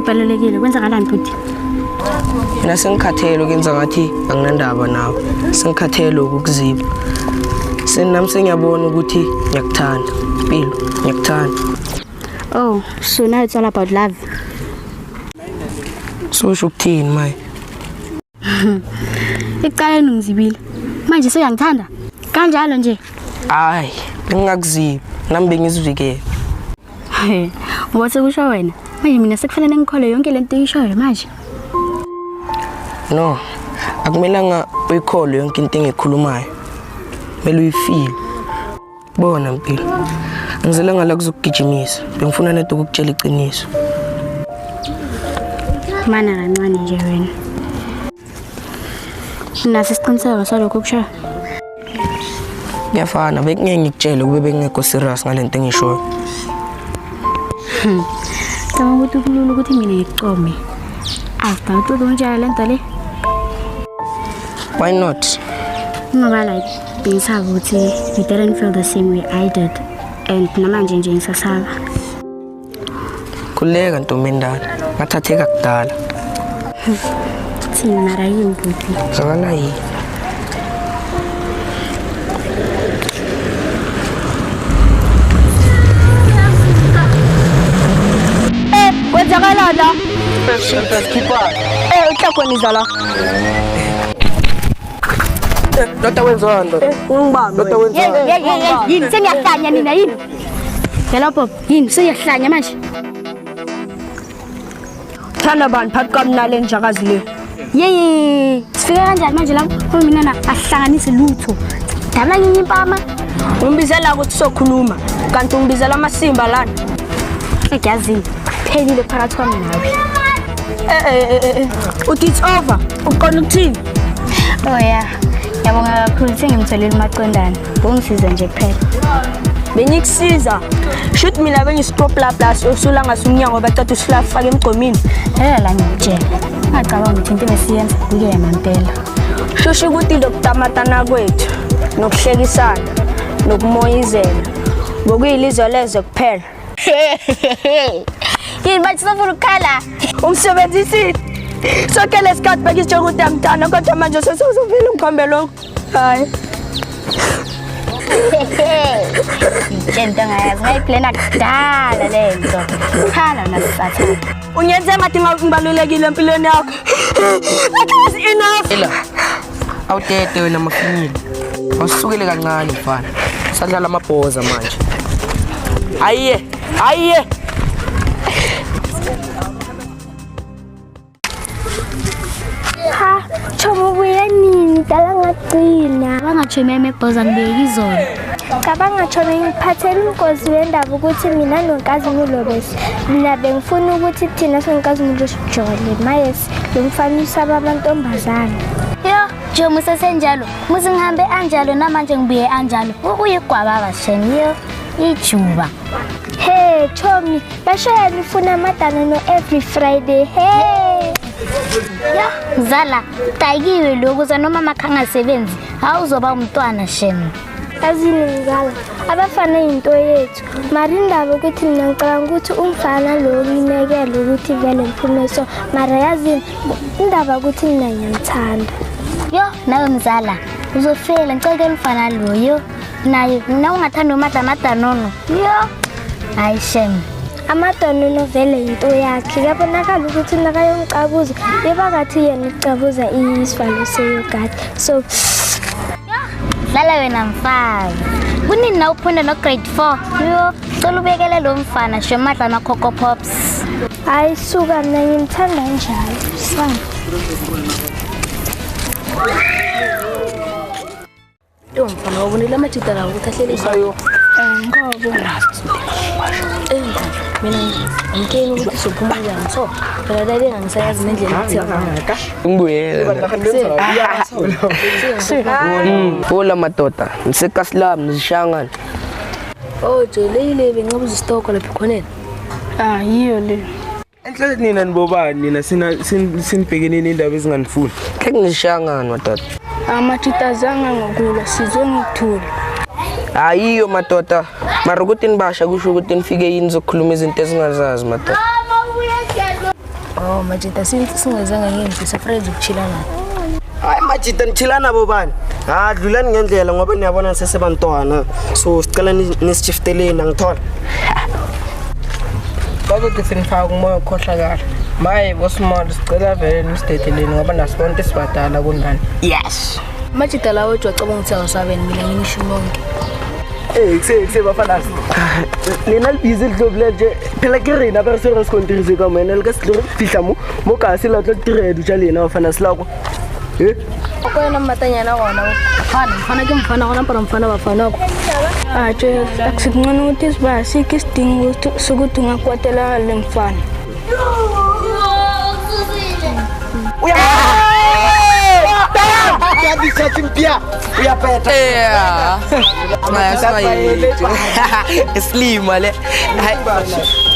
Ayibhalelekile kwenza ngalani futhi? Mina sengikhathele ukwenza ngathi anginandaba nawe. Sengikhathele ukukuziba. Senami sengiyabona ukuthi ngiyakuthanda. Impilo, ngiyakuthanda. Oh, so now it's all about love. So ukuthini maye? Icaleni ngizibile. Manje seyangithanda. Kanjalo nje. Hayi, bengingakuzibi. Nami bengizivikele. Wathi kusho wena. Manje mina sekufanele ngikhole yonke lento eyishoyo manje. No. Akumelanga uyikhole yonke into engikhulumayo. Kumele uyifile. Bona Mpilo. Ngizela ngala kuzokugijimisa. Bengifuna nento ukukutshela iqiniso. Mana kancane nje wena. Nasi isiqiniseko salokho kusho. Ngiyafana bekungeke ngikutshele kube bengekho serious ngalento engishoyo. Tama ukuthi kulula ukuthi mina ngicome. Awudawu unjalo lento le. Why not? Ngoba like bengisaba ukuthi you didn't feel the same way I did. And namanje nje ngisasaba. Kuleka ntombendala. Ngathatheka kudala. Thina rayini futhi. Zakala yini? Kwenzakala la. Uhlakoniza la. Dota wenzani? Ungibambe. Dota wenzani? Yini sengiyahlanya nina yini? Yala Bob, yini sengiyahlanya manje? Thana bani phakathi kamnale njakazi le. Yey, sifika kanjani manje la? Mina na ahlanganise lutho. Dala yini impama? Umbizela ukuthi sokhuluma, kanti ungibizela amasimba lana. Ngiyazini. Phelile phakathi kwami nawe. Uthi it's over. Uqona ukuthini? Oh yeah. Yabonga kakhulu sengimtholile maqondana. Bongisiza nje kuphela. Bengikusiza. Shoot mina bengistop la plus usula ngasunyango bathatha usilafaka emgqomini. La ngitshela. Ngicabanga ukuthi into besiyenza kuyena impela. Shusho ukuthi lokutamatana kwethu nokuhlekisana nokumoyizela. Ngokuyilizwe leze kuphela. Yini bathi sifuna ukukhala? Umsebenzisi sonke lesikhathi bekisitsho ukuthi amntana kodwa manje sesizovela umkhombe lokho. Hayi. Lento ngayazi ngayiplana kudala lento. Khala nasisathana. Unyenze ngathi ngibalulekile empilweni yakho. That is enough. Ela. Awutete wena mafinile. Awusukele kancane mfana. Sadlala amabhoza manje. Ayiye. Ha, chomo buya nini dala ngagcina. Bangachomeme ebhoza ngibeke izolo. Cabanga chomo ngiphathele inkosi wendaba ukuthi mina noNkazimulo bese. Mina bengifuna ukuthi thina soNkazimulo sijole. Mayesi, lo mfanisa babantombazana. Yo, Jomo sesenjalo. Muzi ngihambe anjalo namanje ngibuye anjalo. Uyigwaba basheni yo. Ijuba. Hey, chomi, bashoya nifuna amadana no every Friday. Hey. Ya, Zala, tayikiwe lokho zanoma makhanga sebenzi. Awuzoba umntwana shemi. Azini ngizala, abafana into yethu. Marindaba ukuthi mina ngicabanga ukuthi umfana lo ngimekela ukuthi vele ngiphume so. Mara yazini indaba ukuthi mina ngiyamthanda. Yo, nawe mzala, uzofela ngicela umfana lo yo. Naye mina ungathanda umadanono. Yo. Hayi shemi. Amadanono vele into yakhe. Yabonakala ukuthi nakayongicabuza, ebakathi yena ucabuza isivalo seyogadi. So Lala wena mfazi. Kunini na uphunda no grade 4? Yo, cela ubekele lo mfana shemadla na Coco Pops. hayi suka mina ngimthanda njalo. Sana. Mfana wabonile amajita lawo ukuthi ahlelisa yo. Ngoba Mina ngikeni ukuthi sophuma kanjani so. Phela dade ngisayazi nendlela ukuthi ngaka. Ngibuyele. Hola madoda. Ngisekasilam nizishangana. Oh, Jolile bengabuza istoko lapha khoneni. Yiyo le. Enhle nina nibobani nina sinibhekene nendaba ezinganifuni. Ke ngishangana madoda. Amachitazanga ngokula sizwe ngikuthula. Hayiyo madoda. Mara ukuthi nibasha kusho ukuthi nifike yini zokukhuluma izinto ezingazazi madoda. Oh, Majita singazange ngenze friends ukuchila naye. Hayi Majita nichila nabo bani? Dlulani ngendlela ngoba niyabona sesebantwana. So sicela nisishifteleni angithola. bazothi sinifaka umoya okhohlakala maye bosimolo sicela vele nisidetheleni ngoba nasibonke sibadala kunani. Yes. Majita lawo ujwacabanga ukuthi awusabeni mina nginisho lonke. Kuse bafana. Lena libhizi lidlobile nje phela ke rena ba re se re skontirise ka mena le ka se tlo fihla mo ka se la tlo tiredi tja lena bafana selako. Ko yena matanyana gona mfana ke mfana gona para mfana bafana ko. Aje akusincane ukuthi sibasike isidingo sokuthi ungakwatela le mfana. Uyaphetha. Yeah. Maya sima yethu. Slim wale. Hayi.